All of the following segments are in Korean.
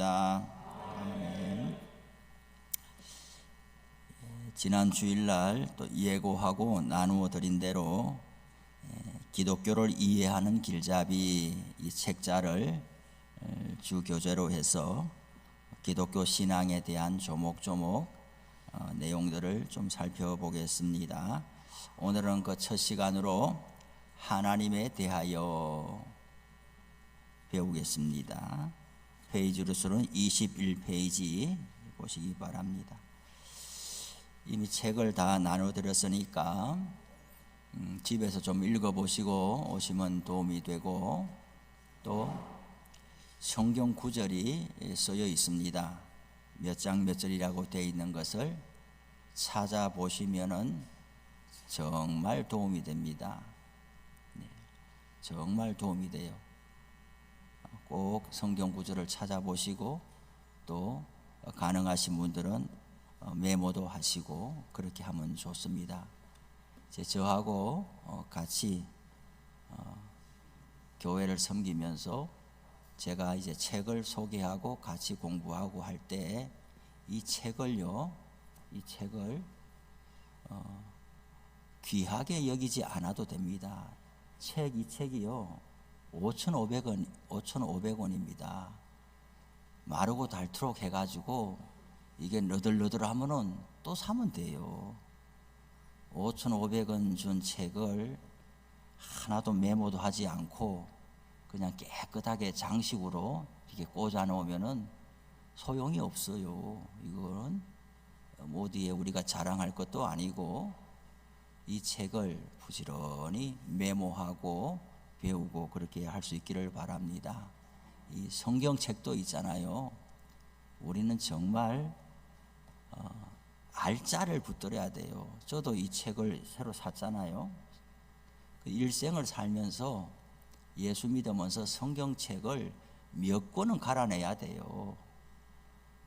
기도하겠습니다. 아멘. 지난 주일날 또 예고하고 나누어 드린 대로 기독교를 이해하는 길잡이 이 책자를 주 교재로 해서 기독교 신앙에 대한 조목조목 내용들을 좀 살펴보겠습니다. 오늘은 그 첫 시간으로 하나님에 대하여 배우겠습니다. 페이지로 수는 21페이지 보시기 바랍니다. 이미 책을 다 나눠드렸으니까 집에서 좀 읽어보시고 오시면 도움이 되고, 또 성경 구절이 쓰여 있습니다. 몇 장 몇 절이라고 되어 있는 것을 찾아보시면은 정말 도움이 됩니다. 정말 도움이 돼요. 꼭 성경 구절을 찾아보시고, 또 가능하신 분들은 메모도 하시고 그렇게 하면 좋습니다. 이제 저하고 같이 교회를 섬기면서 제가 이제 책을 소개하고 같이 공부하고 할 때 이 책을 귀하게 여기지 않아도 됩니다. 이 책이요 5,500원입니다. 마르고 닳도록 해가지고 이게 너덜너덜하면은 또 사면 돼요. 5,500원 준 책을 하나도 메모도 하지 않고 그냥 깨끗하게 장식으로 이렇게 꽂아 놓으면은 소용이 없어요. 이거는 어디에 우리가 자랑할 것도 아니고, 이 책을 부지런히 메모하고 배우고 그렇게 할 수 있기를 바랍니다. 이 성경책도 있잖아요. 우리는 정말 알짜를 붙들어야 돼요. 저도 이 책을 새로 샀잖아요. 그 일생을 살면서 예수 믿으면서 성경책을 몇 권은 갈아내야 돼요.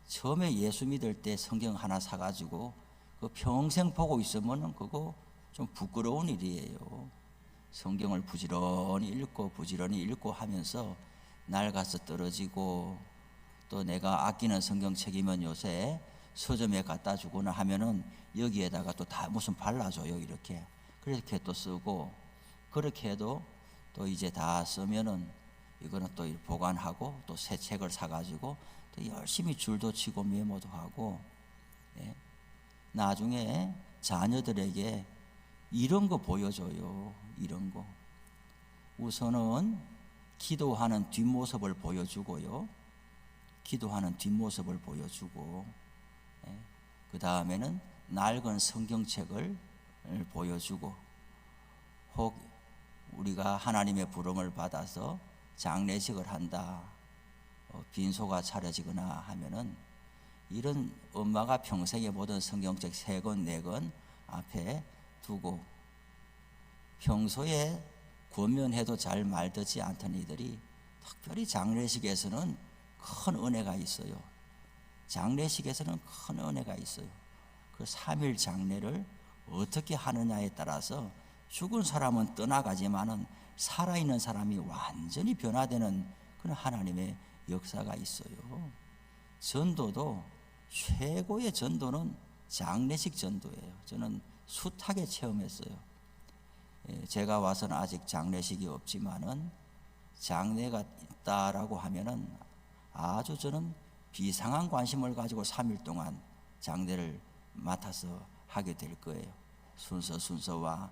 처음에 예수 믿을 때 성경 하나 사가지고 그 평생 보고 있으면 그거 좀 부끄러운 일이에요. 성경을 부지런히 읽고 하면서 낡아서 떨어지고, 또 내가 아끼는 성경책이면 요새 서점에 갖다 주거나 하면은 여기에다가 또 다 무슨 발라줘요. 이렇게 그렇게 또 쓰고, 그렇게 해도 또 이제 다 쓰면은 이거는 또 보관하고 또 새 책을 사가지고 또 열심히 줄도 치고 메모도 하고, 나중에 자녀들에게 이런 거 보여줘요. 이런 거 우선은 기도하는 뒷모습을 보여주고요. 기도하는 뒷모습을 보여주고, 그 다음에는 낡은 성경책을 보여주고, 혹 우리가 하나님의 부름을 받아서 장례식을 한다, 빈소가 차려지거나 하면은 이런 엄마가 평생에 보던 성경책 3권 4권 앞에 두고, 평소에 권면해도 잘 말듣지 않던 이들이 특별히 장례식에서는 큰 은혜가 있어요. 장례식에서는 큰 은혜가 있어요. 그 3일 장례를 어떻게 하느냐에 따라서 죽은 사람은 떠나가지만은 살아있는 사람이 완전히 변화되는 그런 하나님의 역사가 있어요. 전도도 최고의 전도는 장례식 전도예요. 저는 숱하게 체험했어요. 제가 와서는 아직 장례식이 없지만은 장례가 있다라고 하면은 아주 저는 비상한 관심을 가지고 3일 동안 장례를 맡아서 하게 될 거예요. 순서와.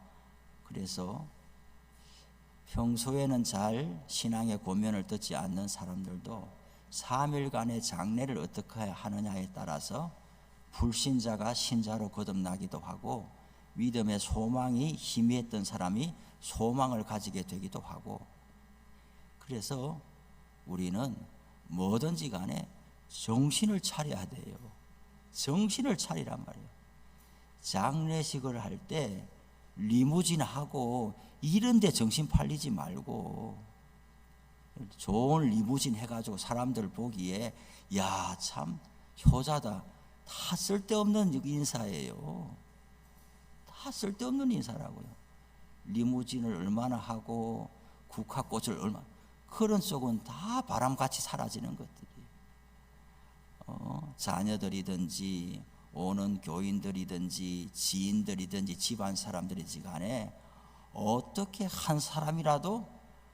그래서 평소에는 잘 신앙의 권면을 듣지 않는 사람들도 3일간의 장례를 어떻게 하느냐에 따라서 불신자가 신자로 거듭나기도 하고, 믿음의 소망이 희미했던 사람이 소망을 가지게 되기도 하고, 그래서 우리는 뭐든지 간에 정신을 차려야 돼요. 정신을 차리란 말이에요. 장례식을 할 때 리무진하고 이런 데 정신 팔리지 말고, 좋은 리무진 해가지고 사람들 보기에 야, 참 효자다, 다 쓸데없는 인사예요. 다 쓸데없는 인사라고요. 리무진을 얼마나 하고 국화꽃을 얼마나, 그런 쪽은 다 바람같이 사라지는 것들이에요. 자녀들이든지 오는 교인들이든지 지인들이든지 집안 사람들이든지 간에 어떻게 한 사람이라도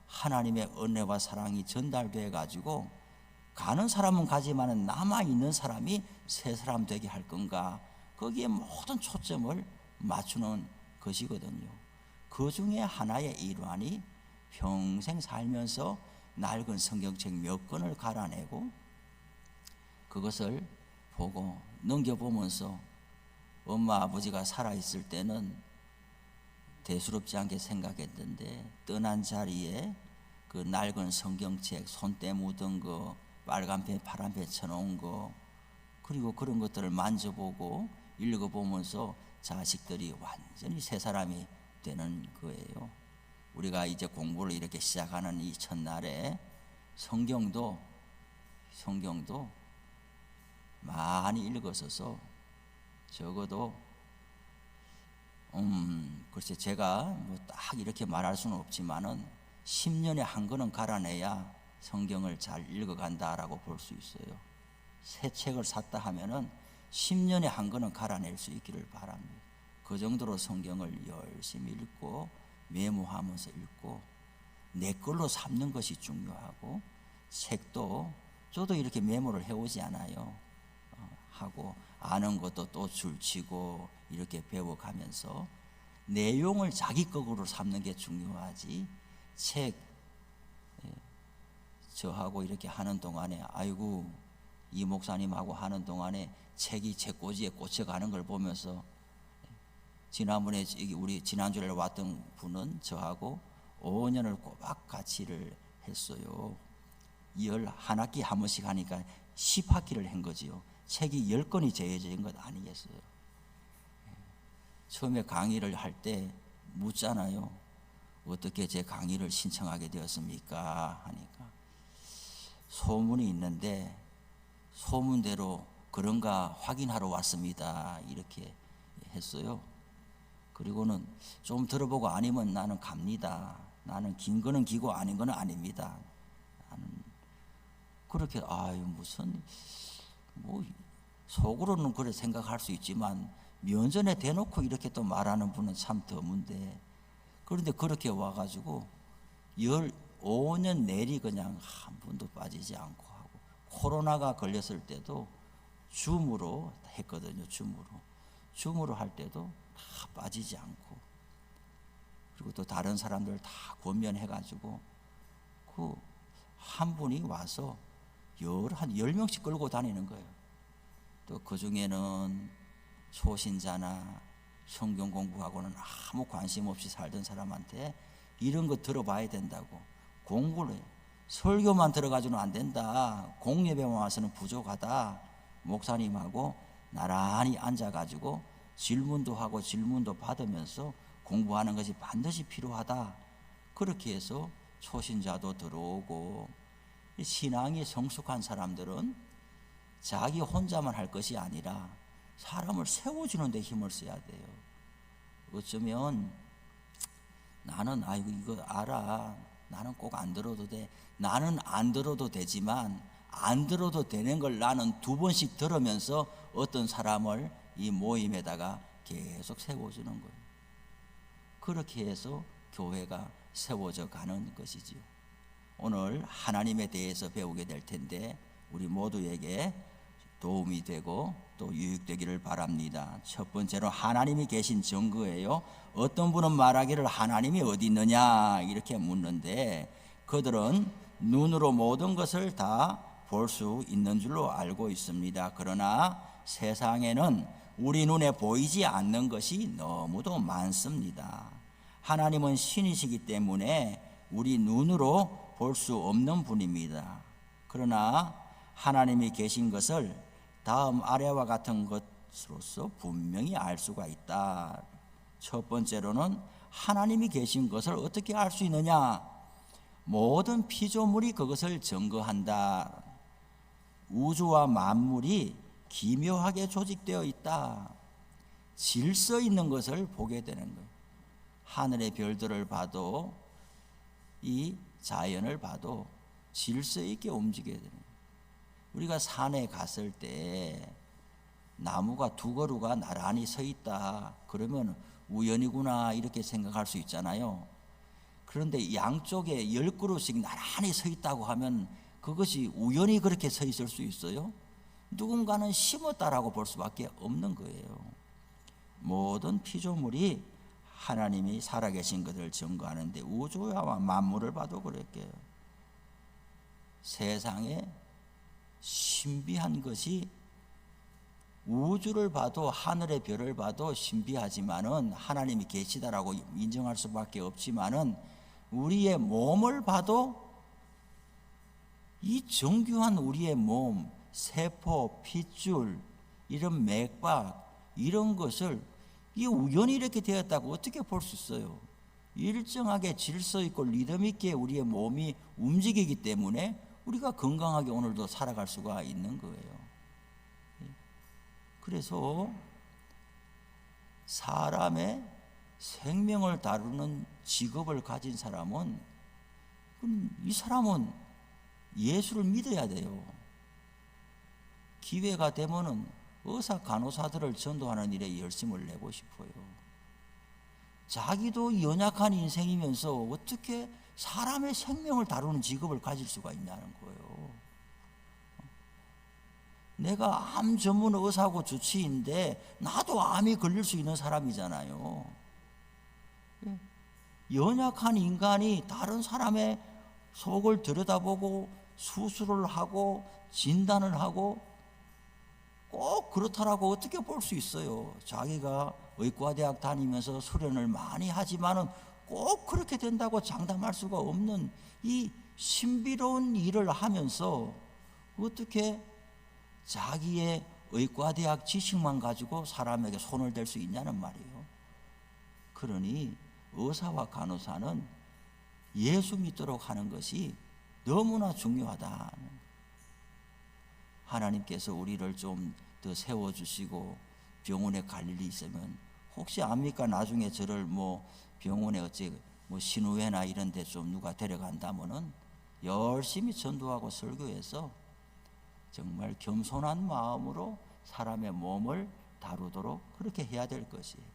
하나님의 은혜와 사랑이 전달돼 가지고 가는 사람은 가지만은 남아있는 사람이 새 사람 되게 할 건가, 거기에 모든 초점을 맞추는 것이거든요. 그 중에 하나의 일환이 평생 살면서 낡은 성경책 몇 권을 갈아내고 그것을 보고 넘겨보면서 엄마 아버지가 살아있을 때는 대수롭지 않게 생각했는데 떠난 자리에 그 낡은 성경책 손때 묻은 거, 빨간펜 파란펜 쳐놓은 거, 그리고 그런 것들을 만져보고 읽어보면서 자식들이 완전히 새 사람이 되는 거예요. 우리가 이제 공부를 이렇게 시작하는 이 첫날에 성경도 많이 읽었어서 적어도 글쎄 제가 뭐 딱 이렇게 말할 수는 없지만은 10년에 한 권은 갈아내야 성경을 잘 읽어간다라고 볼 수 있어요. 새 책을 샀다 하면은 10년에 한 권은 갈아낼 수 있기를 바랍니다. 그 정도로 성경을 열심히 읽고 메모하면서 읽고 내 걸로 삼는 것이 중요하고, 책도 저도 이렇게 메모를 해오지 않아요. 하고 아는 것도 또 줄치고 이렇게 배워가면서 내용을 자기 거로 삼는 게 중요하지, 책 저하고 이렇게 하는 동안에 아이고 이 목사님하고 하는 동안에 책이 책꽂이에 꽂혀가는 걸 보면서, 지난번에 우리 지난주에 왔던 분은 저하고 5년을 꼬박 같이를 했어요. 11학기 한 번씩 하니까 10학기를 한 거지요. 책이 10권이 제해진 것 아니겠어요. 처음에 강의를 할 때 묻잖아요. 어떻게 제 강의를 신청하게 되었습니까? 하니까 소문이 있는데 소문대로 그런가 확인하러 왔습니다. 이렇게 했어요. 그리고는 좀 들어보고 아니면 나는 갑니다. 나는 긴 거는 기고 아닌 거는 아닙니다. 나는 그렇게 무슨 뭐 속으로는 그래 생각할 수 있지만 면전에 대놓고 이렇게 또 말하는 분은 참 드문데, 그런데 그렇게 와가지고 15년 내리 그냥 한 번도 빠지지 않고 하고, 코로나가 걸렸을 때도 줌으로 했거든요. 줌으로 할 때도 다 빠지지 않고, 그리고 또 다른 사람들 다 권면해가지고 그 한 분이 와서 한 10명씩 끌고 다니는 거예요. 또 그 중에는 초신자나 성경 공부하고는 아무 관심 없이 살던 사람한테 이런 거 들어봐야 된다고 공부를 해요. 설교만 들어가지고는 안 된다, 공예배만 와서는 부족하다, 목사님하고 나란히 앉아가지고 질문도 하고 질문도 받으면서 공부하는 것이 반드시 필요하다. 그렇게 해서 초신자도 들어오고, 신앙이 성숙한 사람들은 자기 혼자만 할 것이 아니라 사람을 세워주는 데 힘을 써야 돼요. 어쩌면 나는 이거 알아, 나는 꼭 안 들어도 돼, 나는 안 들어도 되지만 안 들어도 되는 걸 나는 2번씩 들으면서 어떤 사람을 이 모임에다가 계속 세워주는 거예요. 그렇게 해서 교회가 세워져 가는 것이지요. 오늘 하나님에 대해서 배우게 될 텐데 우리 모두에게 도움이 되고 또 유익되기를 바랍니다. 첫 번째로 하나님이 계신 증거예요. 어떤 분은 말하기를 하나님이 어디 있느냐 이렇게 묻는데, 그들은 눈으로 모든 것을 다 볼 수 있는 줄로 알고 있습니다. 그러나 세상에는 우리 눈에 보이지 않는 것이 너무도 많습니다. 하나님은 신이시기 때문에 우리 눈으로 볼 수 없는 분입니다. 그러나 하나님이 계신 것을 다음 아래와 같은 것으로서 분명히 알 수가 있다. 첫 번째로는 하나님이 계신 것을 어떻게 알 수 있느냐? 모든 피조물이 그것을 증거한다. 우주와 만물이 기묘하게 조직되어 있다. 질서 있는 것을 보게 되는 거예요. 하늘의 별들을 봐도 이 자연을 봐도 질서 있게 움직여야 되는 거예요. 우리가 산에 갔을 때 나무가 두 그루가 나란히 서 있다 그러면 우연이구나 이렇게 생각할 수 있잖아요. 그런데 양쪽에 10그루씩 나란히 서 있다고 하면 그것이 우연히 그렇게 서 있을 수 있어요? 누군가는 심었다라고 볼 수밖에 없는 거예요. 모든 피조물이 하나님이 살아계신 것을 증거하는데 우주와 만물을 봐도 그렇게 세상에 신비한 것이 우주를 봐도 하늘의 별을 봐도 신비하지만은 하나님이 계시다라고 인정할 수밖에 없지만은 우리의 몸을 봐도 이 정교한 우리의 몸, 세포, 핏줄, 이런 맥박 이런 것을 이 우연히 이렇게 되었다고 어떻게 볼 수 있어요? 일정하게 질서 있고 리듬 있게 우리의 몸이 움직이기 때문에 우리가 건강하게 오늘도 살아갈 수가 있는 거예요. 그래서 사람의 생명을 다루는 직업을 가진 사람은 이 사람은 예수를 믿어야 돼요. 기회가 되면은 의사 간호사들을 전도하는 일에 열심을 내고 싶어요. 자기도 연약한 인생이면서 어떻게 사람의 생명을 다루는 직업을 가질 수가 있냐는 거예요. 내가 암 전문 의사고 주치의인데 나도 암이 걸릴 수 있는 사람이잖아요. 연약한 인간이 다른 사람의 속을 들여다보고 수술을 하고 진단을 하고 꼭 그렇다라고 어떻게 볼 수 있어요? 자기가 의과대학 다니면서 수련을 많이 하지만은 꼭 그렇게 된다고 장담할 수가 없는 이 신비로운 일을 하면서 어떻게 자기의 의과대학 지식만 가지고 사람에게 손을 댈 수 있냐는 말이에요. 그러니 의사와 간호사는 예수 믿도록 하는 것이 너무나 중요하다. 하나님께서 우리를 좀 더 세워주시고 병원에 갈 일이 있으면 혹시 압니까? 나중에 저를 병원에 신우회나 이런 데 좀 누가 데려간다면은 열심히 전도하고 설교해서 정말 겸손한 마음으로 사람의 몸을 다루도록 그렇게 해야 될 것이에요.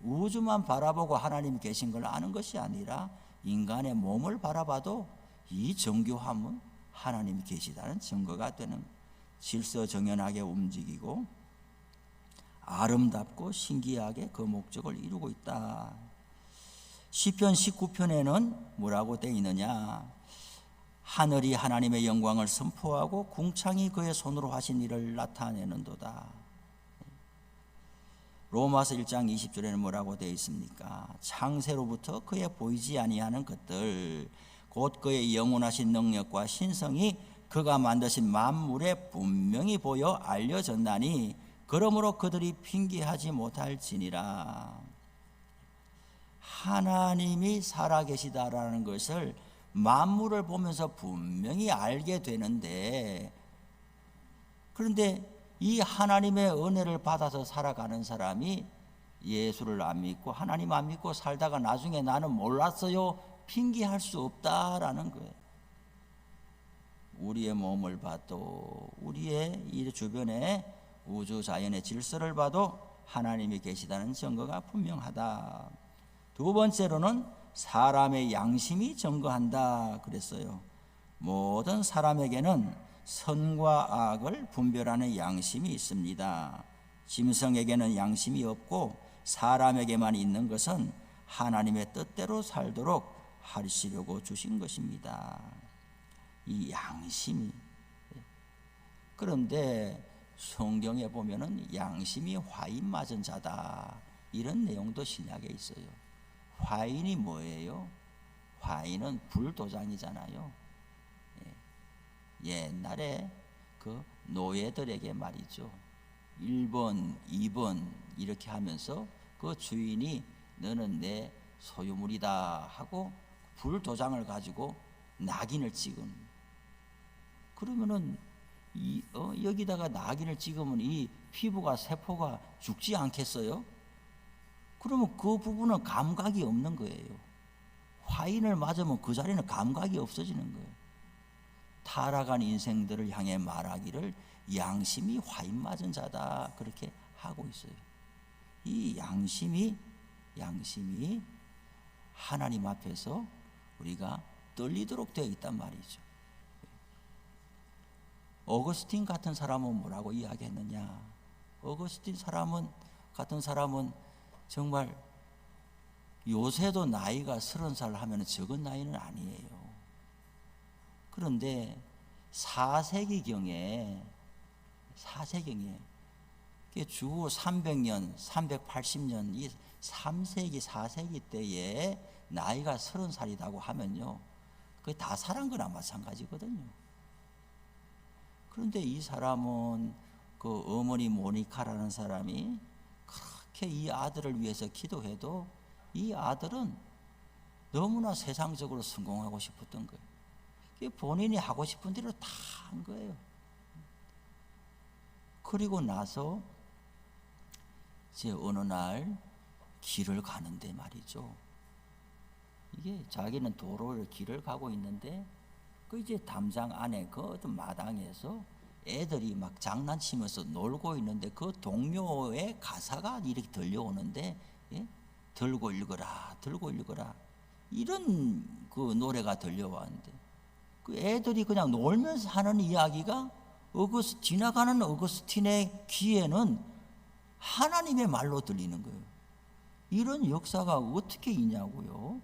우주만 바라보고 하나님이 계신 걸 아는 것이 아니라 인간의 몸을 바라봐도 이 정교함은 하나님이 계시다는 증거가 되는 질서정연하게 움직이고 아름답고 신기하게 그 목적을 이루고 있다. 시편 19편에는 뭐라고 되어 있느냐? 하늘이 하나님의 영광을 선포하고 궁창이 그의 손으로 하신 일을 나타내는도다. 로마서 1장 20절에는 뭐라고 되어 있습니까? 창세로부터 그의 보이지 아니하는 것들 곧 그의 영원하신 능력과 신성이 그가 만드신 만물에 분명히 보여 알려졌나니 그러므로 그들이 핑계하지 못할지니라. 하나님이 살아계시다라는 것을 만물을 보면서 분명히 알게 되는데, 그런데 이 하나님의 은혜를 받아서 살아가는 사람이 예수를 안 믿고 하나님 안 믿고 살다가 나중에 나는 몰랐어요 핑계할 수 없다라는 거예요. 우리의 몸을 봐도 우리의 이 주변의 우주 자연의 질서를 봐도 하나님이 계시다는 증거가 분명하다. 두 번째로는 사람의 양심이 증거한다 그랬어요. 모든 사람에게는 선과 악을 분별하는 양심이 있습니다. 짐승에게는 양심이 없고 사람에게만 있는 것은 하나님의 뜻대로 살도록 하시려고 주신 것입니다. 이 양심이, 그런데 성경에 보면은 양심이 화인 맞은 자다 이런 내용도 신약에 있어요. 화인이 뭐예요? 화인은 불도장이잖아요. 옛날에 그 노예들에게 말이죠. 1번, 2번 이렇게 하면서 그 주인이 너는 내 소유물이다 하고 불도장을 가지고 낙인을 찍은. 그러면은 여기다가 낙인을 찍으면 이 피부가 세포가 죽지 않겠어요? 그러면 그 부분은 감각이 없는 거예요. 화인을 맞으면 그 자리는 감각이 없어지는 거예요. 타락한 인생들을 향해 말하기를 양심이 화인 맞은 자다, 그렇게 하고 있어요. 이 양심이 하나님 앞에서 우리가 떨리도록 되어 있단 말이죠. 어거스틴 같은 사람은 뭐라고 이야기했느냐? 어거스틴 같은 사람은 정말 요새도 나이가 30살 하면 적은 나이는 아니에요. 그런데 4세기경에 주후 300년, 380년 이 3세기, 4세기 때에 나이가 30살이라고 하면요, 그게 다 살은 거나 마찬가지거든요. 그런데 이 사람은 그 어머니 모니카라는 사람이 그렇게 이 아들을 위해서 기도해도 이 아들은 너무나 세상적으로 성공하고 싶었던 거예요. 본인이 하고 싶은 대로 다 한 거예요. 그리고 나서 이제 어느 날 길을 가는데 말이죠. 이게 자기는 도로를 길을 가고 있는데 그 이제 담장 안에 그 어떤 마당에서 애들이 막 장난치면서 놀고 있는데 그 동료의 가사가 이렇게 들려오는데, 예? 들고 읽어라, 들고 읽어라, 이런 그 노래가 들려왔는데 그 애들이 그냥 놀면서 하는 이야기가 지나가는 어거스틴의 귀에는 하나님의 말로 들리는 거예요. 이런 역사가 어떻게 있냐고요.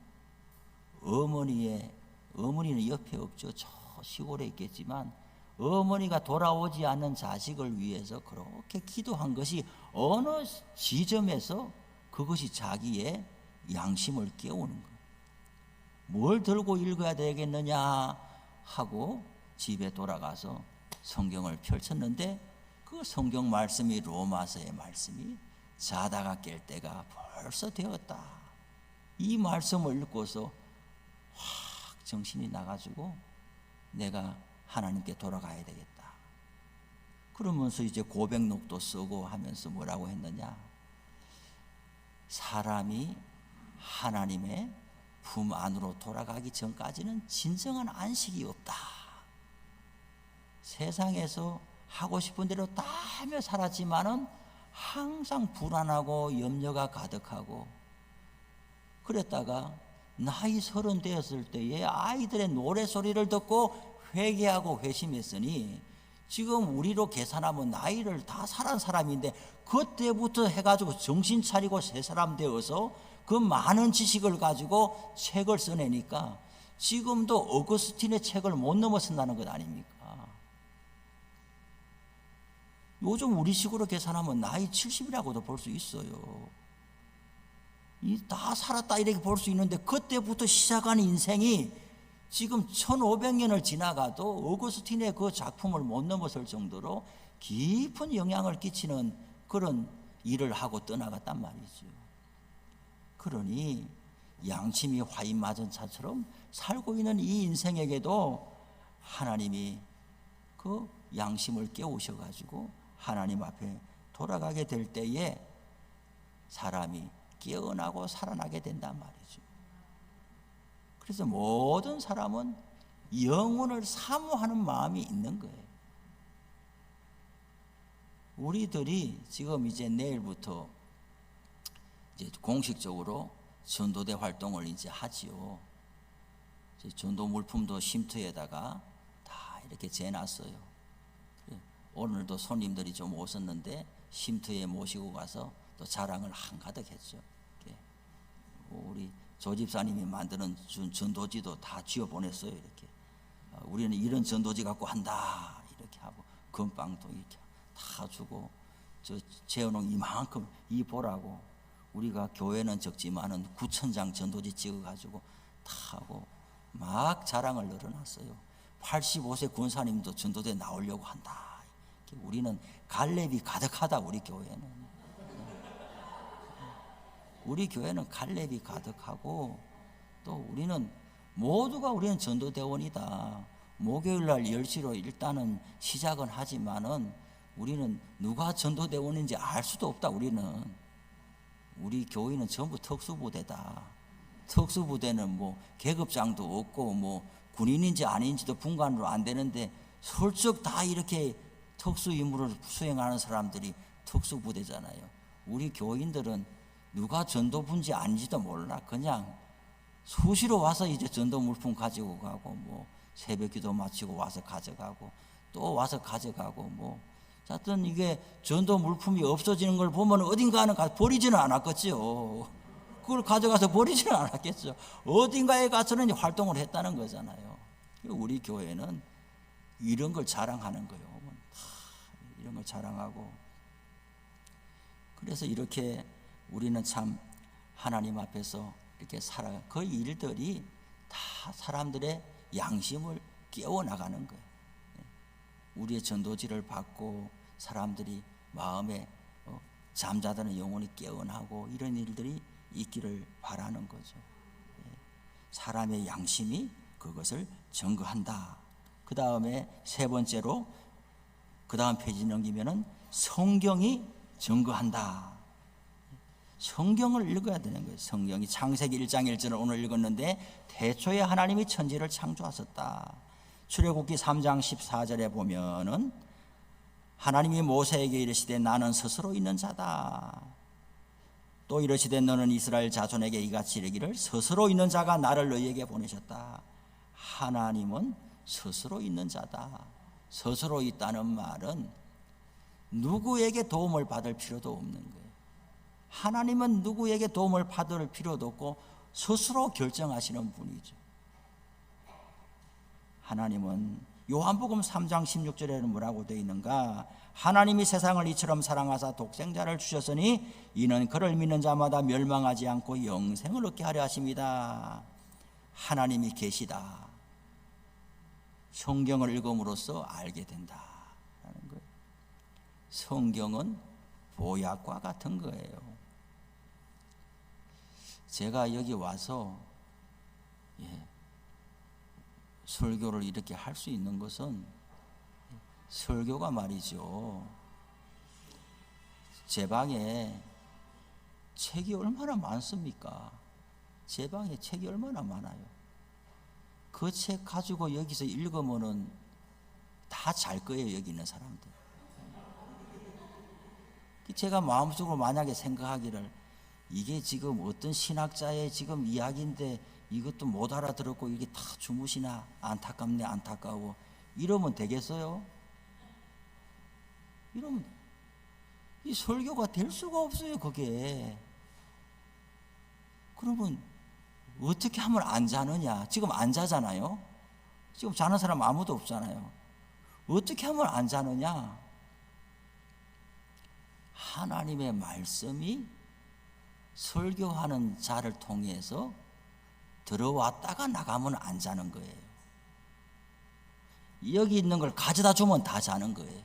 어머니는 옆에 없죠. 저 시골에 있겠지만 어머니가 돌아오지 않는 자식을 위해서 그렇게 기도한 것이 어느 지점에서 그것이 자기의 양심을 깨우는 거예요. 뭘 들고 읽어야 되겠느냐 하고 집에 돌아가서 성경을 펼쳤는데 그 성경 말씀이 로마서의 말씀이 자다가 깰 때가 벌써 되었다. 이 말씀을 읽고서 확 정신이 나가지고 내가 하나님께 돌아가야 되겠다. 그러면서 이제 고백록도 쓰고 하면서 뭐라고 했느냐? 사람이 하나님의 품 안으로 돌아가기 전까지는 진정한 안식이 없다. 세상에서 하고 싶은 대로 다 하며 살았지만은 항상 불안하고 염려가 가득하고, 그랬다가 나이 30 되었을 때에 아이들의 노래소리를 듣고 회개하고 회심했으니 지금 우리로 계산하면 나이를 다 살은 사람인데 그때부터 해가지고 정신 차리고 새 사람 되어서 그 많은 지식을 가지고 책을 써내니까 지금도 어거스틴의 책을 못 넘어선다는 것 아닙니까? 요즘 우리식으로 계산하면 나이 70이라고도 볼 수 있어요. 다 살았다 이렇게 볼 수 있는데 그때부터 시작한 인생이 지금 1500년을 지나가도 어거스틴의 그 작품을 못 넘어설 정도로 깊은 영향을 끼치는 그런 일을 하고 떠나갔단 말이죠. 그러니 양심이 화인 맞은 자처럼 살고 있는 이 인생에게도 하나님이 그 양심을 깨우셔가지고 하나님 앞에 돌아가게 될 때에 사람이 깨어나고 살아나게 된단 말이죠. 그래서 모든 사람은 영혼을 사모하는 마음이 있는 거예요. 우리들이 지금 이제 내일부터 이제 공식적으로 전도대 활동을 이제 하지요. 전도 물품도 쉼터에다가 다 이렇게 재놨어요. 오늘도 손님들이 좀 오셨는데 쉼터에 모시고 가서 또 자랑을 한가득 했죠. 우리 조집사님이 만드는 전도지도 다 쥐어 보냈어요. 이렇게 우리는 이런 전도지 갖고 한다 이렇게 하고 금빵도 이렇게 다 주고, 저 재현홍 이만큼 이 보라고 우리가 교회는 적지만은 9,000장 전도지 찍어가지고 다 하고 막 자랑을 늘어놨어요. 85세 군사님도 전도대 나오려고 한다. 우리는 갈렙이 가득하다. 우리 교회는 갈렙이 가득하고, 또 우리는 모두가 우리는 전도대원이다. 목요일날 10시로 일단은 시작은 하지만은 우리는 누가 전도대원인지 알 수도 없다. 우리 교회는 전부 특수부대다. 특수부대는 뭐 계급장도 없고 뭐 군인인지 아닌지도 분간으로 안 되는데 설적 다 이렇게 특수 임무를 수행하는 사람들이 특수부대잖아요. 우리 교인들은 누가 전도부인지 아닌지도 몰라. 그냥 수시로 와서 이제 전도 물품 가지고 가고, 뭐 새벽 기도 마치고 와서 가져가고, 또 와서 가져가고, 뭐 하여튼 이게 전도 물품이 없어지는 걸 보면 어딘가는 버리지는 않았겠죠. 그걸 가져가서 버리지는 않았겠죠. 어딘가에 가서는 활동을 했다는 거잖아요. 우리 교회는 이런 걸 자랑하는 거예요. 이런 걸 자랑하고. 그래서 이렇게 우리는 참 하나님 앞에서 이렇게 살아, 그 일들이 다 사람들의 양심을 깨워나가는 거예요. 우리의 전도지를 받고 사람들이 마음에 잠자드는 영혼이 깨어나고 이런 일들이 있기를 바라는 거죠. 사람의 양심이 그것을 증거한다. 그 다음에 세 번째로, 그 다음 페이지 넘기면은 성경이 증거한다. 성경을 읽어야 되는 거예요. 성경이 창세기 1장 1절을 오늘 읽었는데 태초에 하나님이 천지를 창조하셨다. 출애굽기 3장 14절에 보면은 하나님이 모세에게 이르시되 나는 스스로 있는 자다. 또 이르시되 너는 이스라엘 자손에게 이같이 이르기를 스스로 있는 자가 나를 너희에게 보내셨다. 하나님은 스스로 있는 자다. 스스로 있다는 말은 누구에게 도움을 받을 필요도 없는 거예요. 하나님은 누구에게 도움을 받을 필요도 없고 스스로 결정하시는 분이죠. 하나님은 요한복음 3장 16절에는 뭐라고 되어 있는가? 하나님이 세상을 이처럼 사랑하사 독생자를 주셨으니 이는 그를 믿는 자마다 멸망하지 않고 영생을 얻게 하려 하십니다. 하나님이 계시다. 성경을 읽음으로써 알게 된다라는 거예요. 성경은 보약과 같은 거예요. 제가 여기 와서 설교를 이렇게 할 수 있는 것은 설교가 말이죠. 제 방에 책이 얼마나 많습니까? 제 방에 책이 얼마나 많아요. 그 책 가지고 여기서 읽으면은 다 잘 거예요, 여기 있는 사람들. 제가 마음속으로 만약에 생각하기를 이게 지금 어떤 신학자의 지금 이야기인데 이것도 못 알아들었고 이게 다 주무시나 안타깝네 안타까워 이러면 되겠어요? 이러면 이 설교가 될 수가 없어요. 그게 그러면 어떻게 하면 안 자느냐? 지금 안 자잖아요. 지금 자는 사람 아무도 없잖아요. 어떻게 하면 안 자느냐? 하나님의 말씀이 설교하는 자를 통해서 들어왔다가 나가면 안 자는 거예요. 여기 있는 걸 가져다 주면 다 자는 거예요.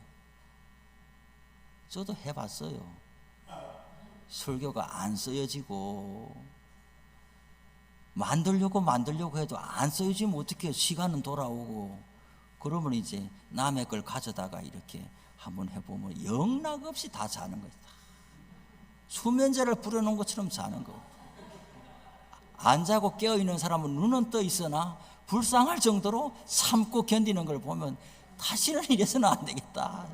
저도 해봤어요. 설교가 안 쓰여지고 만들려고 해도 안 쓰여지면 어떻게 시간은 돌아오고 그러면 이제 남의 걸 가져다가 이렇게 한번 해보면 영락없이 다 자는 거예요. 수면제를 뿌려놓은 것처럼 자는 거. 안 자고 깨어있는 사람은 눈은 떠 있으나 불쌍할 정도로 참고 견디는 걸 보면 다시는 이래서는 안 되겠다.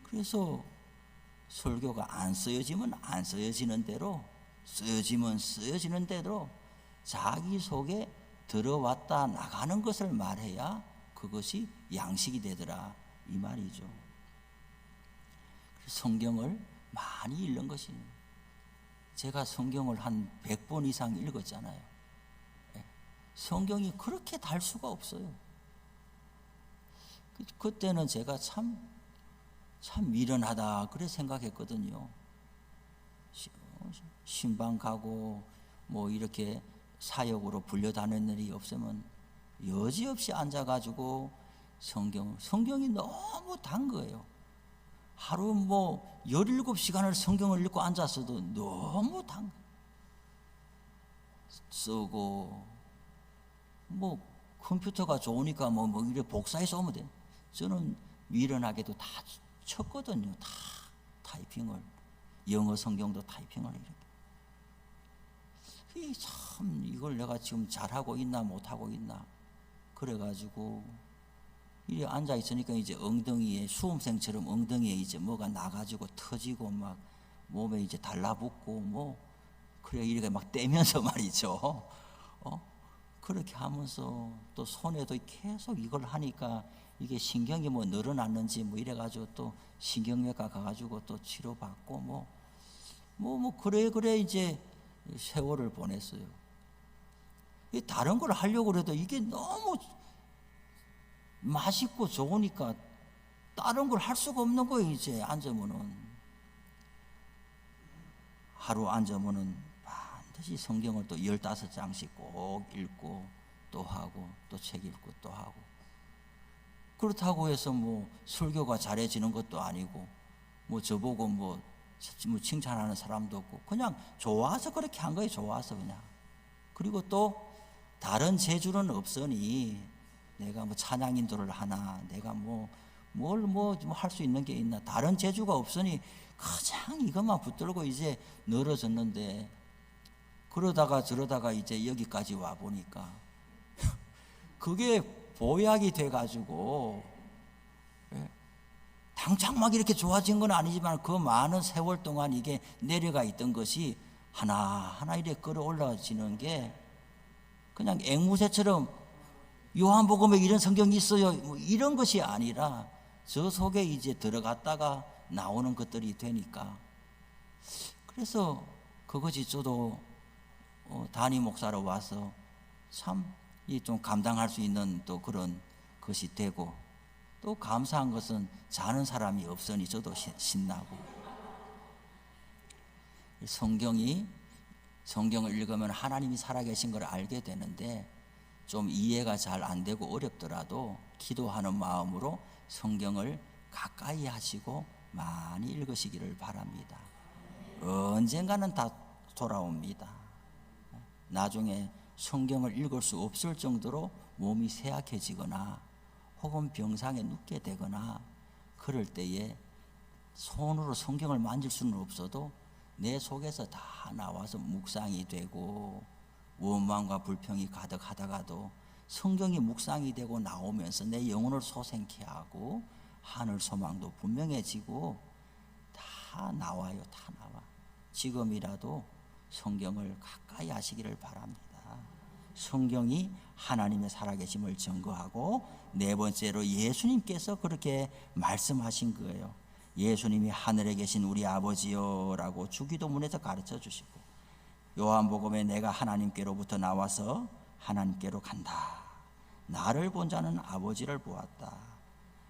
그래서 설교가 안 쓰여지면 안 쓰여지는 대로, 쓰여지면 쓰여지는 대로 자기 속에 들어왔다 나가는 것을 말해야 그것이 양식이 되더라 이 말이죠. 성경을 많이 읽는 것입니다. 제가 성경을 한 100번 이상 읽었잖아요. 성경이 그렇게 달 수가 없어요. 그때는 제가 참 미련하다 그래 생각했거든요. 신방 가고 뭐 이렇게 사역으로 불려다니는 일이 없으면 여지없이 앉아가지고 성경이 너무 단 거예요. 하루 뭐 17시간을 성경을 읽고 앉았어도 너무 단 거예요. 쓰고 뭐 컴퓨터가 좋으니까 뭐 이렇게 복사해서 오면 돼. 저는 미련하게도 다 쳤거든요. 다 타이핑을 영어 성경도 타이핑을 이렇게. 참 이걸 내가 지금 잘하고 있나 못하고 있나 그래가지고 이래 앉아 있으니까 이제 엉덩이에 수험생처럼 엉덩이에 이제 뭐가 나가지고 터지고 막 몸에 이제 달라붙고 뭐 그래 이렇게 막 떼면서 말이죠. 그렇게 하면서 또 손에도 계속 이걸 하니까 이게 신경이 뭐 늘어났는지 뭐 이래가지고 또 신경외과 가가지고 또 치료받고 뭐 그래 이제 세월을 보냈어요. 다른 걸 하려고 해도 이게 너무 맛있고 좋으니까 다른 걸 할 수가 없는 거예요. 이제 앉으면은 하루 앉으면은 반드시 성경을 또 15장씩 꼭 읽고 또 하고 또 책 읽고 또 하고 그렇다고 해서 뭐 설교가 잘해지는 것도 아니고 뭐 저보고 뭐 칭찬하는 사람도 없고 그냥 좋아서 그렇게 한 거예요. 좋아서 그냥. 그리고 또 다른 재주는 없으니 내가 뭐 찬양 인도를 하나 내가 뭘 할 수 있는 게 있나 다른 재주가 없으니 그냥 이것만 붙들고 이제 늘어졌는데 그러다가 저러다가 이제 여기까지 와 보니까 그게 보약이 돼 가지고 당장 막 이렇게 좋아진 건 아니지만 그 많은 세월 동안 이게 내려가 있던 것이 하나하나 이렇게 끌어올라지는 게 그냥 앵무새처럼 요한복음에 이런 성경이 있어요 뭐 이런 것이 아니라 저 속에 이제 들어갔다가 나오는 것들이 되니까 그래서 그것이 저도 담임 목사로 와서 참 좀 감당할 수 있는 또 그런 것이 되고 또 감사한 것은 자는 사람이 없으니 저도 신나고 성경을 읽으면 하나님이 살아계신 걸 알게 되는데 좀 이해가 잘 안 되고 어렵더라도 기도하는 마음으로 성경을 가까이 하시고 많이 읽으시기를 바랍니다. 언젠가는 다 돌아옵니다. 나중에 성경을 읽을 수 없을 정도로 몸이 쇠약해지거나 혹은 병상에 눕게 되거나 그럴 때에 손으로 성경을 만질 수는 없어도 내 속에서 다 나와서 묵상이 되고 원망과 불평이 가득하다가도 성경이 묵상이 되고 나오면서 내 영혼을 소생케 하고 하늘 소망도 분명해지고 다 나와요. 다 나와. 지금이라도 성경을 가까이 하시기를 바랍니다. 성경이 하나님의 살아계심을 증거하고 네 번째로 예수님께서 그렇게 말씀하신 거예요. 예수님이 하늘에 계신 우리 아버지여 라고 주기도문에서 가르쳐 주시고 요한복음에 내가 하나님께로부터 나와서 하나님께로 간다. 나를 본 자는 아버지를 보았다.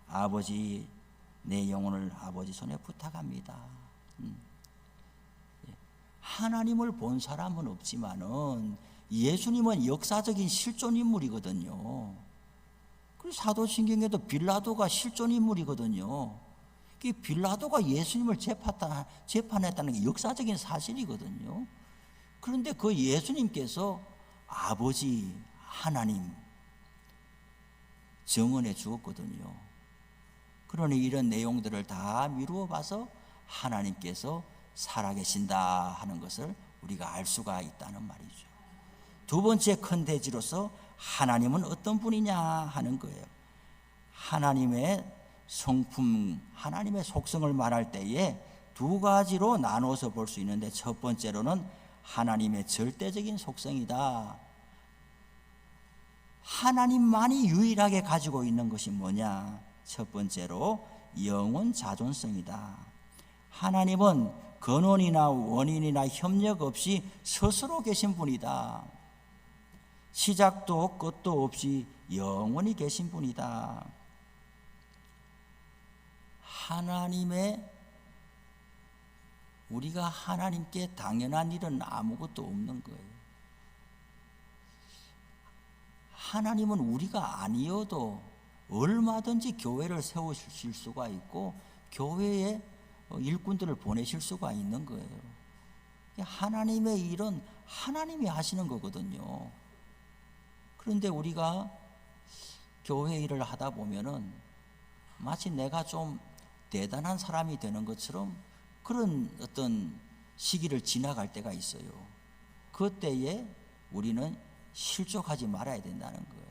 아버지 내 영혼을 아버지 손에 부탁합니다. 하나님을 본 사람은 없지만은 예수님은 역사적인 실존 인물이거든요. 그리고 사도신경에도 빌라도가 실존 인물이거든요. 빌라도가 예수님을 재판했다는 게 역사적인 사실이거든요. 그런데 그 예수님께서 아버지 하나님 증언해 주었거든요. 그러니 이런 내용들을 다 미루어 봐서 하나님께서 살아계신다 하는 것을 우리가 알 수가 있다는 말이죠. 두 번째 큰 대지로서 하나님은 어떤 분이냐 하는 거예요. 하나님의 성품, 하나님의 속성을 말할 때에 두 가지로 나눠서 볼 수 있는데 첫 번째로는 하나님의 절대적인 속성이다. 하나님만이 유일하게 가지고 있는 것이 뭐냐? 첫 번째로 영원 자존성이다. 하나님은 근원이나 원인이나 협력 없이 스스로 계신 분이다. 시작도 끝도 없이 영원히 계신 분이다. 우리가 하나님께 당연한 일은 아무것도 없는 거예요. 하나님은 우리가 아니어도 얼마든지 교회를 세우실 수가 있고 교회에 일꾼들을 보내실 수가 있는 거예요. 하나님의 일은 하나님이 하시는 거거든요. 그런데 우리가 교회 일을 하다 보면은 마치 내가 좀 대단한 사람이 되는 것처럼 그런 어떤 시기를 지나갈 때가 있어요. 그때에 우리는 실족하지 말아야 된다는 거예요.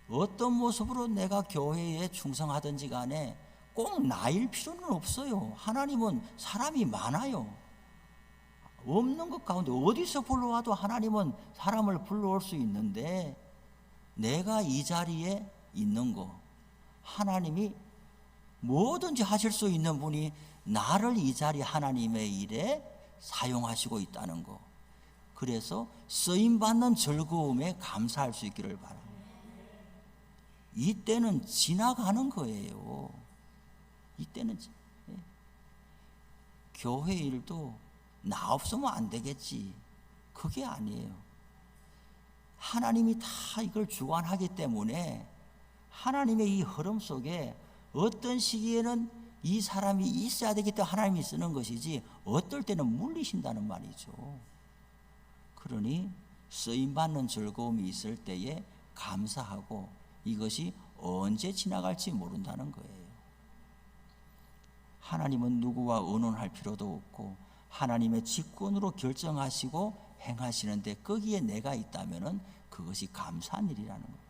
어떤 모습으로 내가 교회에 충성하든지 간에 꼭 나일 필요는 없어요. 하나님은 사람이 많아요. 없는 것 가운데 어디서 불러와도 하나님은 사람을 불러올 수 있는데, 내가 이 자리에 있는 거, 하나님이 뭐든지 하실 수 있는 분이 나를 이 자리 하나님의 일에 사용하시고 있다는 거. 그래서 쓰임받는 즐거움에 감사할 수 있기를 바랍니다. 이때는 지나가는 거예요. 이때는 교회 일도 나 없으면 안 되겠지, 그게 아니에요. 하나님이 다 이걸 주관하기 때문에 하나님의 이 흐름 속에 어떤 시기에는 이 사람이 있어야 되기 때문에 하나님이 쓰는 것이지, 어떨 때는 물리신다는 말이죠. 그러니 쓰임받는 즐거움이 있을 때에 감사하고, 이것이 언제 지나갈지 모른다는 거예요. 하나님은 누구와 의논할 필요도 없고 하나님의 직권으로 결정하시고 행하시는데, 거기에 내가 있다면 그것이 감사한 일이라는 거예요.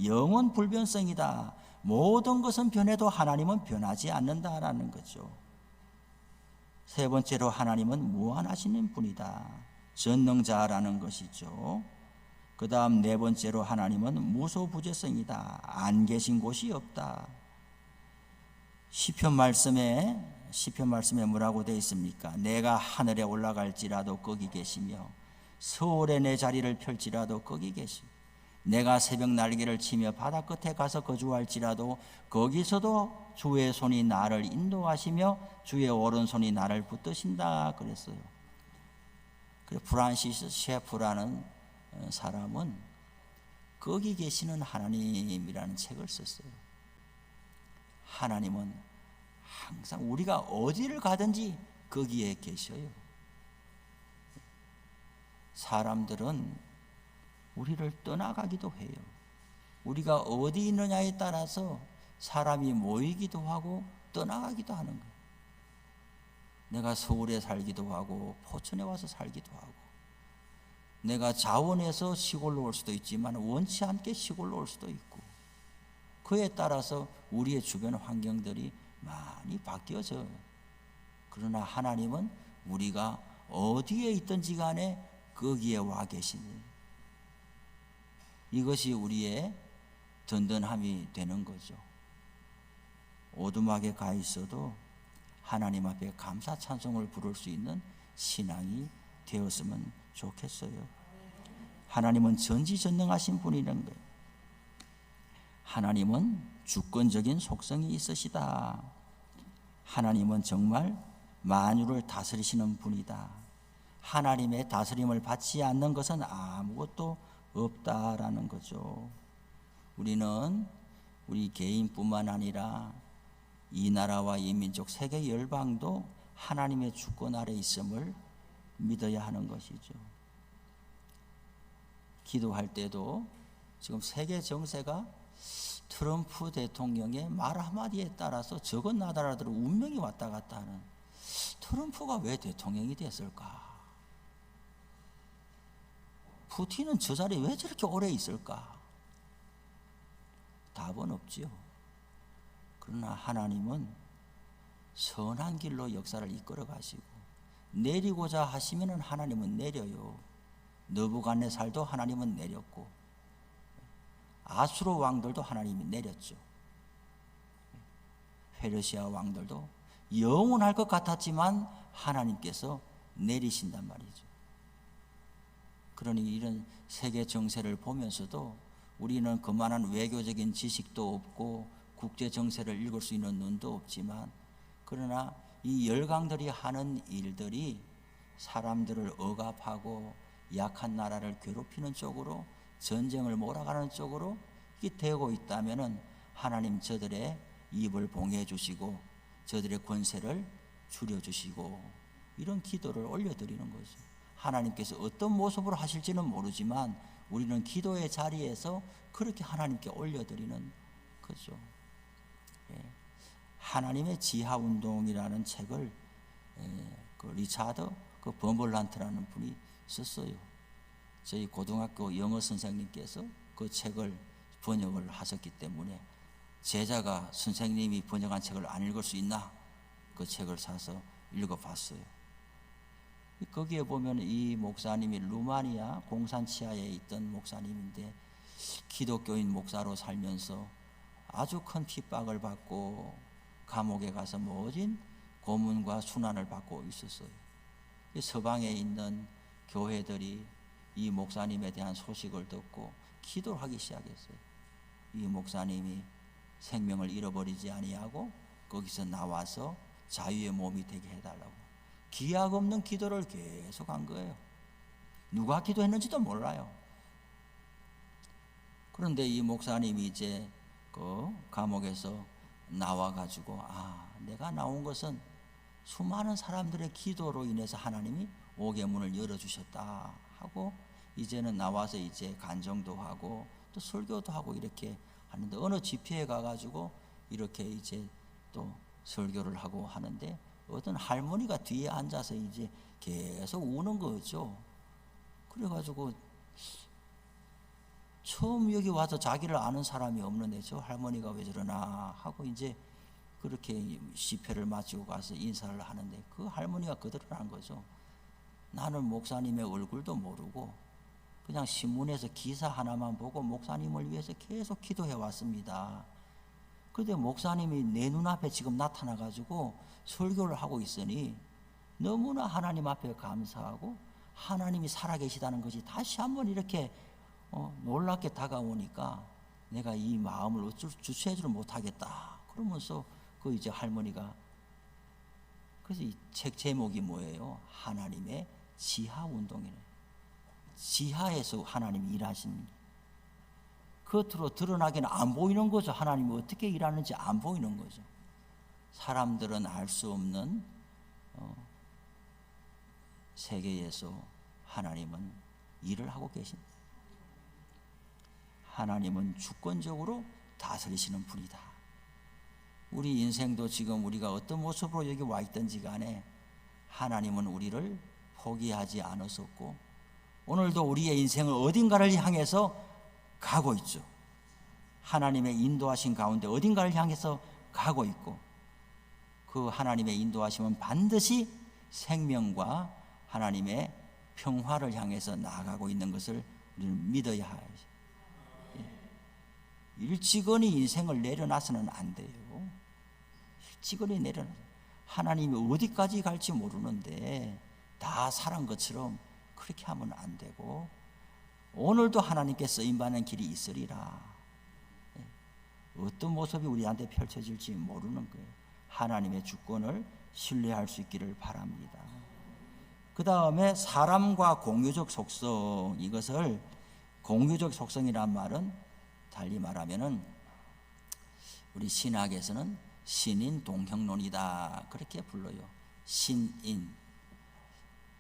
영원 불변성이다. 모든 것은 변해도 하나님은 변하지 않는다라는 거죠. 세 번째로 하나님은 무한하시는 분이다. 전능자라는 것이죠. 그 다음 네 번째로 하나님은 무소부재성이다. 안 계신 곳이 없다. 시편 말씀에 뭐라고 되어 있습니까? 내가 하늘에 올라갈지라도 거기 계시며 서울에 내 자리를 펼지라도 거기 계시며 내가 새벽 날개를 치며 바다 끝에 가서 거주할지라도 거기서도 주의 손이 나를 인도하시며 주의 오른손이 나를 붙드신다 그랬어요. 프란시스 셰프라는 사람은 거기 계시는 하나님이라는 책을 썼어요. 하나님은 항상 우리가 어디를 가든지 거기에 계셔요. 사람들은 우리를 떠나가기도 해요. 우리가 어디 있느냐에 따라서 사람이 모이기도 하고 떠나가기도 하는 거예요. 내가 서울에 살기도 하고 포천에 와서 살기도 하고, 내가 자원해서 시골로 올 수도 있지만 원치 않게 시골로 올 수도 있고, 그에 따라서 우리의 주변 환경들이 많이 바뀌어져요. 그러나 하나님은 우리가 어디에 있든지 간에 거기에 와 계시니, 이것이 우리의 든든함이 되는 거죠. 오두막에 가 있어도 하나님 앞에 감사 찬송을 부를 수 있는 신앙이 되었으면 좋겠어요. 하나님은 전지전능하신 분이라는 거예요. 하나님은 주권적인 속성이 있으시다. 하나님은 정말 만유를 다스리시는 분이다. 하나님의 다스림을 받지 않는 것은 아무것도 없다라는 거죠. 우리는 우리 개인뿐만 아니라 이 나라와 이 민족, 세계 열방도 하나님의 주권 아래 있음을 믿어야 하는 것이죠. 기도할 때도 지금 세계 정세가 트럼프 대통령의 말 한마디에 따라서 적은 나라들은 운명이 왔다 갔다 하는, 트럼프가 왜 대통령이 됐을까? 푸틴은 저 자리에 왜 저렇게 오래 있을까? 답은 없지요. 그러나 하나님은 선한 길로 역사를 이끌어 가시고, 내리고자 하시면 하나님은 내려요. 느부갓네살도 하나님은 내렸고, 아수르 왕들도 하나님이 내렸죠. 페르시아 왕들도 영원할 것 같았지만 하나님께서 내리신단 말이죠. 그러니 이런 세계 정세를 보면서도 우리는 그만한 외교적인 지식도 없고 국제 정세를 읽을 수 있는 눈도 없지만, 그러나 이 열강들이 하는 일들이 사람들을 억압하고 약한 나라를 괴롭히는 쪽으로, 전쟁을 몰아가는 쪽으로 이게 되고 있다면은 하나님 저들의 입을 봉해 주시고 저들의 권세를 줄여 주시고, 이런 기도를 올려드리는 거죠. 하나님께서 어떤 모습으로 하실지는 모르지만 우리는 기도의 자리에서 그렇게 하나님께 올려드리는 거죠. 하나님의 지하운동이라는 책을 그 리차드 그 버멀란트라는 분이 있었어요. 저희 고등학교 영어 선생님께서 그 책을 번역을 하셨기 때문에 제자가 선생님이 번역한 책을 안 읽을 수 있나? 그 책을 사서 읽어봤어요. 거기에 보면 이 목사님이 루마니아 공산치하에 있던 목사님인데 기독교인 목사로 살면서 아주 큰 핍박을 받고 감옥에 가서 모진 고문과 순환을 받고 있었어요. 서방에 있는 교회들이 이 목사님에 대한 소식을 듣고 기도를 하기 시작했어요. 이 목사님이 생명을 잃어버리지 아니하고 거기서 나와서 자유의 몸이 되게 해달라고 기약 없는 기도를 계속 한 거예요. 누가 기도했는지도 몰라요. 그런데 이 목사님이 이제 그 감옥에서 나와가지고 내가 나온 것은 수많은 사람들의 기도로 인해서 하나님이 오개문을 열어주셨다 하고 이제는 나와서 이제 간정도 하고 또 설교도 하고 이렇게 하는데 어느 집회에 가가지고 이렇게 이제 또 설교를 하고 하는데 어떤 할머니가 뒤에 앉아서 이제 계속 우는 거죠. 그래가지고 처음 여기 와서 자기를 아는 사람이 없는데 저 할머니가 왜 저러나 하고 이제 그렇게 집회를 마치고 가서 인사를 하는데 그 할머니가 그러는 거죠. 나는 목사님의 얼굴도 모르고 그냥 신문에서 기사 하나만 보고 목사님을 위해서 계속 기도해 왔습니다. 그런데 목사님이 내 눈앞에 지금 나타나가지고 설교를 하고 있으니 너무나 하나님 앞에 감사하고 하나님이 살아계시다는 것이 다시 한번 이렇게 놀랍게 다가오니까 내가 이 마음을 어쩔 주체하지를 못하겠다. 그러면서 그 이제 할머니가 그래서 이 책 제목이 뭐예요? 하나님의 지하 운동이네. 지하에서 하나님이 일하신 겉으로 드러나기는 안 보이는 거죠. 하나님이 어떻게 일하는지 안 보이는 거죠. 사람들은 알 수 없는 세계에서 하나님은 일을 하고 계십니다. 하나님은 주권적으로 다스리시는 분이다. 우리 인생도 지금 우리가 어떤 모습으로 여기 와 있든지 간에 하나님은 우리를 포기하지 않으셨고 오늘도 우리의 인생을 어딘가를 향해서 가고 있죠. 하나님의 인도하신 가운데 어딘가를 향해서 가고 있고 그 하나님의 인도하심은 반드시 생명과 하나님의 평화를 향해서 나아가고 있는 것을 우리는 믿어야 하죠. 일찌감치 인생을 내려놔서는 안 돼요. 일찌감치 내려놔. 하나님이 어디까지 갈지 모르는데 다 살은 것처럼 그렇게 하면 안 되고 오늘도 하나님께 쓰임받는 길이 있으리라. 어떤 모습이 우리한테 펼쳐질지 모르는 거예요. 하나님의 주권을 신뢰할 수 있기를 바랍니다. 그 다음에 사람과 공유적 속성, 이것을 공유적 속성이란 말은 달리 말하면은 우리 신학에서는 신인 동형론이다 그렇게 불러요. 신인,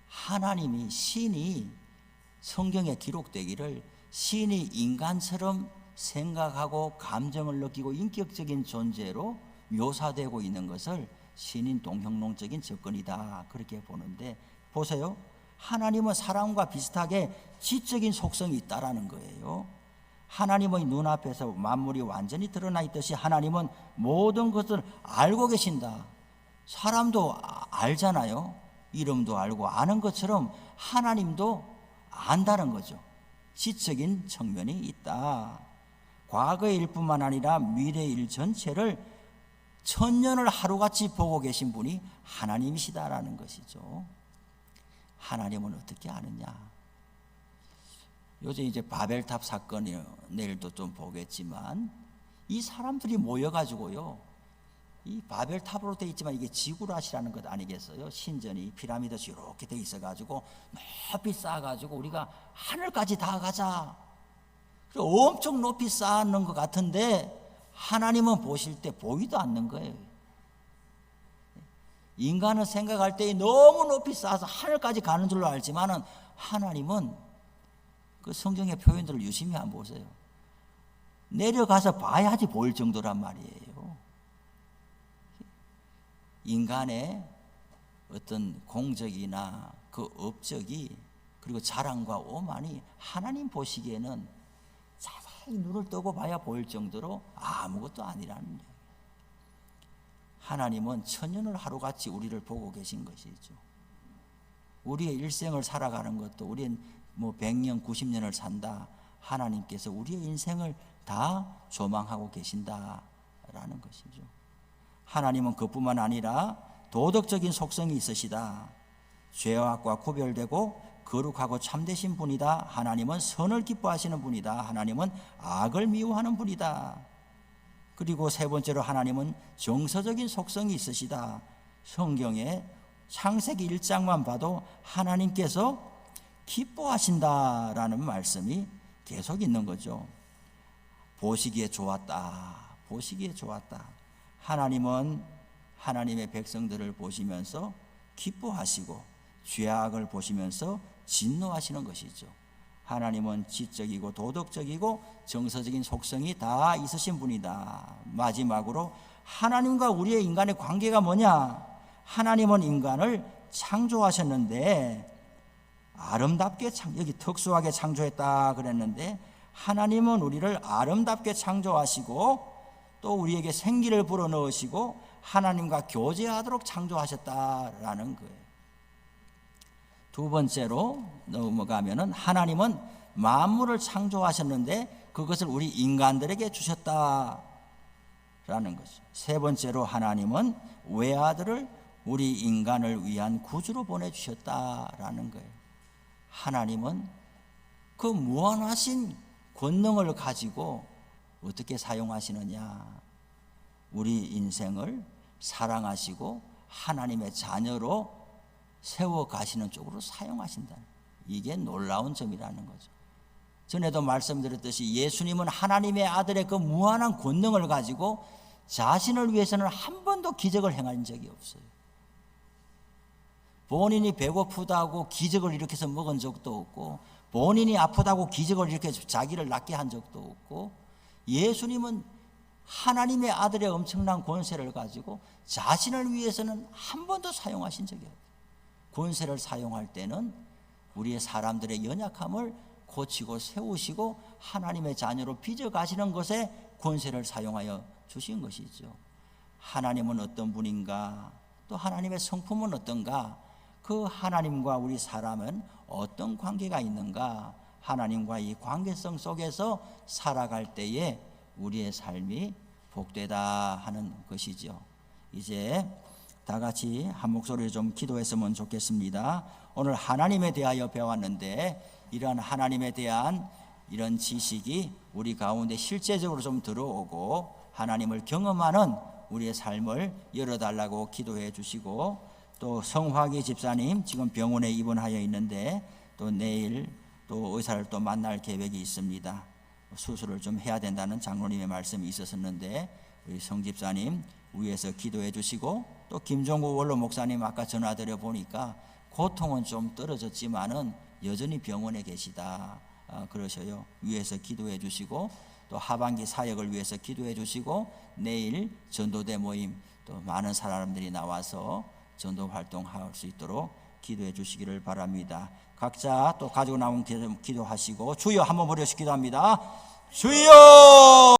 하나님이 신이 성경에 기록되기를 신이 인간처럼 생각하고 감정을 느끼고 인격적인 존재로 묘사되고 있는 것을 신인 동형론적인 접근이다 그렇게 보는데 보세요. 하나님은 사람과 비슷하게 지적인 속성이 있다라는 거예요. 하나님의 눈앞에서 만물이 완전히 드러나 있듯이 하나님은 모든 것을 알고 계신다. 사람도 알잖아요. 이름도 알고 아는 것처럼 하나님도 안다는 거죠. 지적인 측면이 있다. 과거의 일뿐만 아니라 미래의 일 전체를 천년을 하루같이 보고 계신 분이 하나님이시다라는 것이죠. 하나님은 어떻게 아느냐? 요즘 이제 바벨탑 사건이 내일도 좀 보겠지만 이 사람들이 모여가지고요, 이 바벨탑으로 되어 있지만 이게 지구라시라는 것 아니겠어요? 신전이 피라미드처럼 이렇게 되어 있어가지고 높이 쌓아가지고 우리가 하늘까지 다 가자. 엄청 높이 쌓는 것 같은데 하나님은 보실 때 보이도 않는 거예요. 인간은 생각할 때 너무 높이 쌓아서 하늘까지 가는 줄로 알지만은 하나님은 그 성경의 표현들을 유심히 한번 보세요. 내려가서 봐야지 보일 정도란 말이에요. 인간의 어떤 공적이나 그 업적이 그리고 자랑과 오만이 하나님 보시기에는 자세히 눈을 뜨고 봐야 보일 정도로 아무것도 아니라는 거예요. 하나님은 천년을 하루같이 우리를 보고 계신 것이죠. 우리의 일생을 살아가는 것도 우리는 100년, 90년을 산다. 하나님께서 우리의 인생을 다 조망하고 계신다라는 것이죠. 하나님은 그뿐만 아니라 도덕적인 속성이 있으시다. 죄와 악과 구별되고 거룩하고 참되신 분이다. 하나님은 선을 기뻐하시는 분이다. 하나님은 악을 미워하는 분이다. 그리고 세 번째로 하나님은 정서적인 속성이 있으시다. 성경에 창세기 1장만 봐도 하나님께서 기뻐하신다라는 말씀이 계속 있는 거죠. 보시기에 좋았다. 보시기에 좋았다. 하나님은 하나님의 백성들을 보시면서 기뻐하시고 죄악을 보시면서 진노하시는 것이죠. 하나님은 지적이고 도덕적이고 정서적인 속성이 다 있으신 분이다. 마지막으로 하나님과 우리의 인간의 관계가 뭐냐? 하나님은 인간을 창조하셨는데 아름답게 여기 특수하게 창조했다 그랬는데 하나님은 우리를 아름답게 창조하시고 또 우리에게 생기를 불어넣으시고 하나님과 교제하도록 창조하셨다라는 거예요. 두 번째로 넘어가면은 하나님은 만물을 창조하셨는데 그것을 우리 인간들에게 주셨다라는 거죠. 세 번째로 하나님은 외아들을 우리 인간을 위한 구주로 보내주셨다라는 거예요. 하나님은 그 무한하신 권능을 가지고 어떻게 사용하시느냐? 우리 인생을 사랑하시고 하나님의 자녀로 세워가시는 쪽으로 사용하신다. 이게 놀라운 점이라는 거죠. 전에도 말씀드렸듯이 예수님은 하나님의 아들의 그 무한한 권능을 가지고 자신을 위해서는 한 번도 기적을 행한 적이 없어요. 본인이 배고프다고 기적을 일으켜서 먹은 적도 없고 본인이 아프다고 기적을 일으켜서 자기를 낫게 한 적도 없고 예수님은 하나님의 아들의 엄청난 권세를 가지고 자신을 위해서는 한 번도 사용하신 적이 없어요. 권세를 사용할 때는 우리의 사람들의 연약함을 고치고 세우시고 하나님의 자녀로 빚어가시는 것에 권세를 사용하여 주신 것이죠. 하나님은 어떤 분인가? 또 하나님의 성품은 어떤가? 그 하나님과 우리 사람은 어떤 관계가 있는가? 하나님과 이 관계성 속에서 살아갈 때에 우리의 삶이 복되다 하는 것이죠. 이제 다 같이 한 목소리로 좀 기도했으면 좋겠습니다. 오늘 하나님에 대하여 배웠는데 이런 하나님에 대한 이런 지식이 우리 가운데 실제적으로 좀 들어오고 하나님을 경험하는 우리의 삶을 열어달라고 기도해 주시고 또 성화기 집사님 지금 병원에 입원하여 있는데 또 내일 또 의사를 또 만날 계획이 있습니다. 수술을 좀 해야 된다는 장로님의 말씀이 있었는데 우리 성 집사님 위에서 기도해 주시고 또 김종국 원로 목사님 아까 전화드려 보니까 고통은 좀 떨어졌지만은 여전히 병원에 계시다 그러셔요. 위에서 기도해 주시고 또 하반기 사역을 위해서 기도해 주시고 내일 전도대 모임 또 많은 사람들이 나와서 전도 활동할 수 있도록 기도해 주시기를 바랍니다. 각자 또 가지고 나온 기도하시고 주여 한번 부르시 기도합니다. 주여